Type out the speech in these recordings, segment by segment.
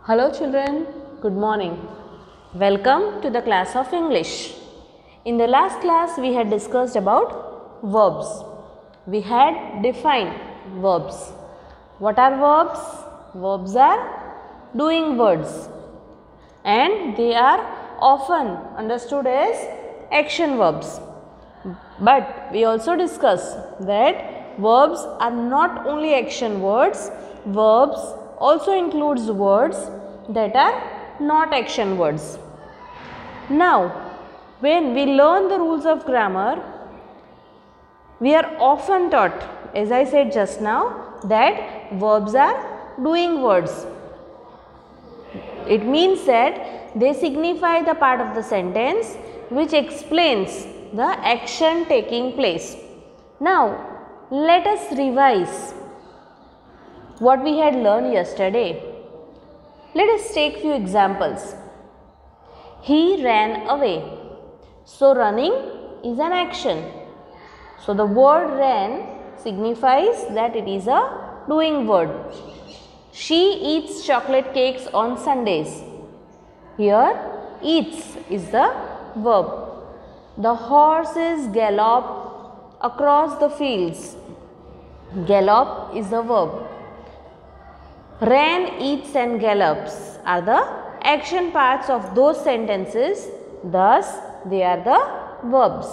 Hello children, good morning. Welcome to the class of English. In the last class we had discussed about verbs. We had defined verbs. What are verbs? Verbs are doing words and they are often understood as action verbs. But we also discussed that verbs are not only action words, verbs also includes words that are not action words. Now, when we learn the rules of grammar, we are often taught, as I said just now, that verbs are doing words. It means that they signify the part of the sentence which explains the action taking place. Now, let us revise what we had learned yesterday. Let us take few examples. He ran away. So, running is an action. So, the word ran signifies that it is a doing word. She eats chocolate cakes on Sundays. Here, eats is the verb. The horses gallop across the fields. Gallop is the verb. Ran, eats and gallops are the action parts of those sentences, thus they are the verbs.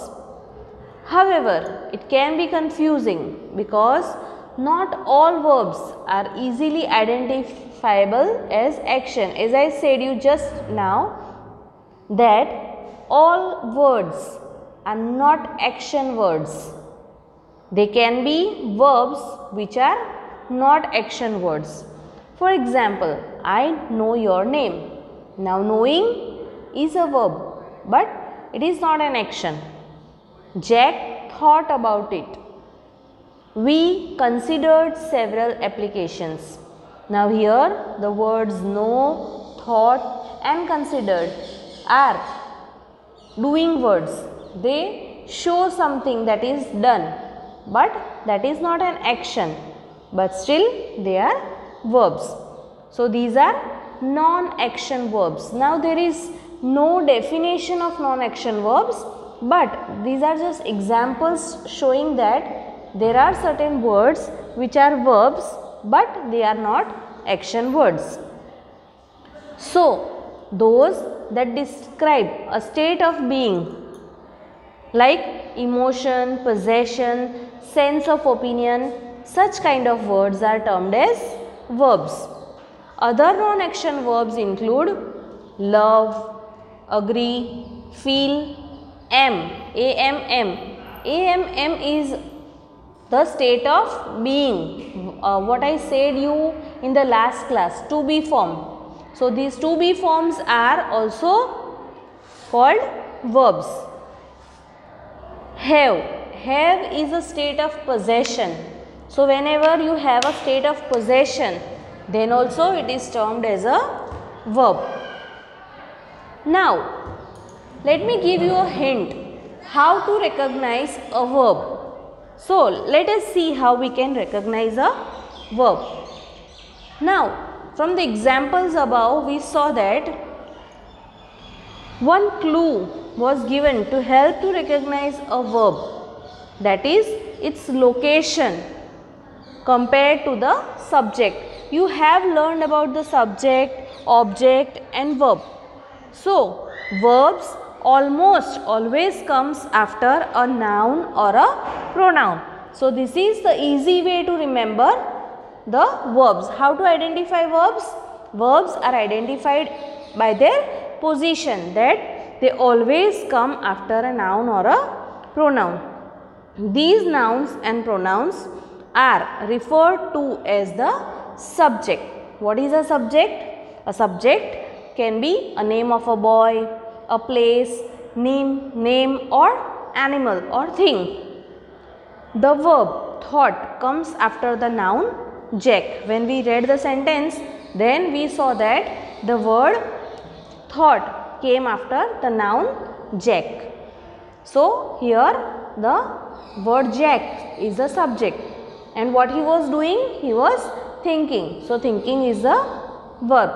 However, it can be confusing because not all verbs are easily identifiable as action. As I said you just now that all words are not action words. They can be verbs which are not action words. For example, I know your name. Now, knowing is a verb, but it is not an action. Jack thought about it. We considered several applications. Now, here the words know, thought and considered are doing words. They show something that is done, but that is not an action, but still they are verbs. So, these are non-action verbs. Now, there is no definition of non-action verbs, but these are just examples showing that there are certain words which are verbs, but they are not action words. So, those that describe a state of being like emotion, possession, sense of opinion, such kind of words are termed as verbs. Other non-action verbs include love, agree, feel, amm. Amm is the state of being. What I said you in the last class, to be form. So, these to be forms are also called verbs. Have is a state of possession. So, whenever you have a state of possession, then also it is termed as a verb. Now, let me give you a hint how to recognize a verb. So, let us see how we can recognize a verb. Now, from the examples above, we saw that one clue was given to help to recognize a verb, that is its location compared to the subject. You have learned about the subject, object and verb. So, verbs almost always comes after a noun or a pronoun. So, this is the easy way to remember the verbs. How to identify verbs? Verbs are identified by their position, that they always come after a noun or a pronoun. These nouns and pronouns are referred to as the subject. What is a subject? A subject can be a name of a boy, a place, name or animal or thing. The verb thought comes after the noun Jack. When we read the sentence, then we saw that the word thought came after the noun Jack. So, here the word Jack is the subject and what he was doing? He was thinking. So, thinking is the verb.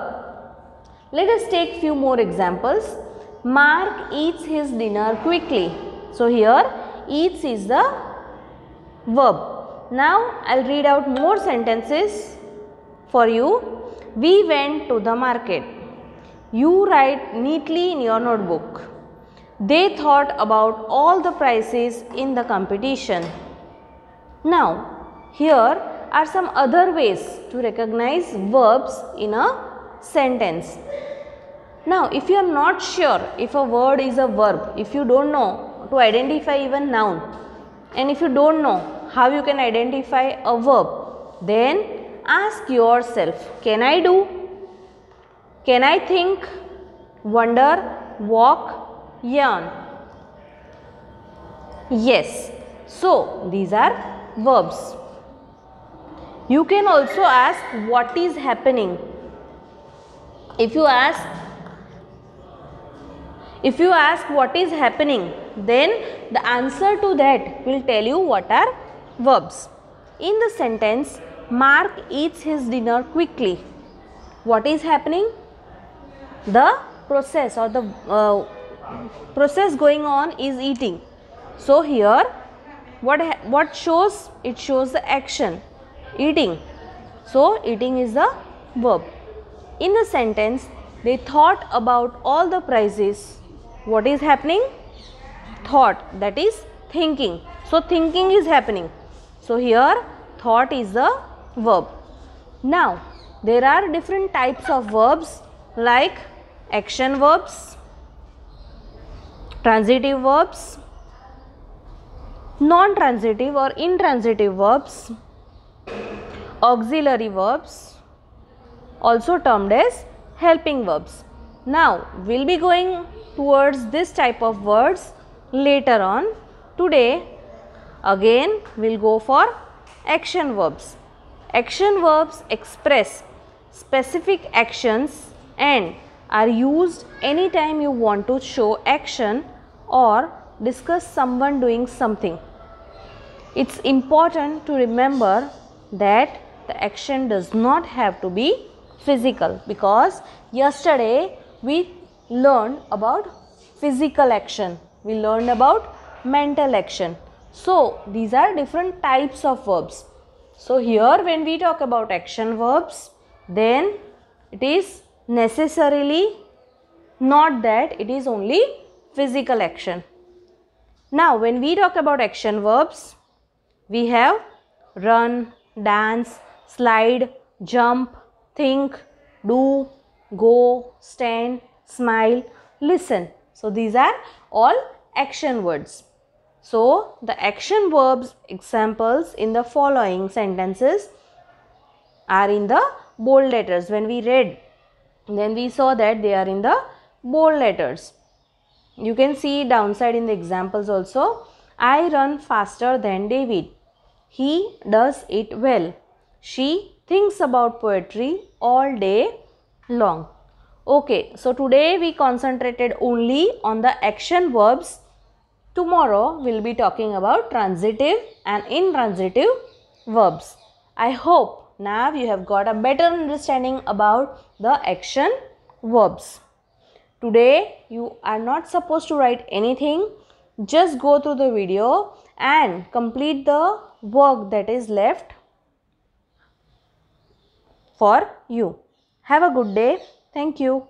let us take few more examples. Mark eats his dinner quickly. So here eats is the verb. Now I'll read out more sentences for you. We went to the market. You write neatly in your notebook. They thought about all the prices in the competition. Now here are some other ways to recognize verbs in a sentence. Now if you are not sure if a word is a verb, if you don't know to identify even noun, and if you don't know how you can identify a verb, then ask yourself, can I do? Can I think? Wonder? Walk? Yawn? Yes. So these are verbs. You can also ask what is happening. If you ask what is happening, then the answer to that will tell you what are verbs. In the sentence, Mark eats his dinner quickly. What is happening? The process or the process going on is eating. So here what shows? It shows the action, eating. So eating is the verb. In the sentence, they thought about all the prices. What is happening? Thought, that is thinking. So thinking is happening. So here thought is the verb. Now there are different types of verbs like action verbs, transitive verbs, non-transitive or intransitive verbs, auxiliary verbs, also termed as helping verbs. Now we'll be going towards this type of words later on. Today again we'll go for action verbs. Action verbs express specific actions and are used anytime you want to show action or discuss someone doing something. It's important to remember that the action does not have to be physical, because yesterday we learned about physical action, we learned about mental action. So these are different types of verbs. So here when we talk about action verbs, then it is necessarily not that it is only physical action. Now when we talk about action verbs, we have run, dance, slide, jump, think, do, go, stand, smile, listen. So these are all action words. So the action verbs examples in the following sentences are in the bold letters. When we read, then we saw that they are in the bold letters. You can see downside in the examples also. I run faster than David. He does it well. She thinks about poetry all day long. Okay, so today we concentrated only on the action verbs. Tomorrow we will be talking about transitive and intransitive verbs. I hope now you have got a better understanding about the action verbs. Today you are not supposed to write anything. Just go through the video and complete the work that is left for you. Have a good day. Thank you.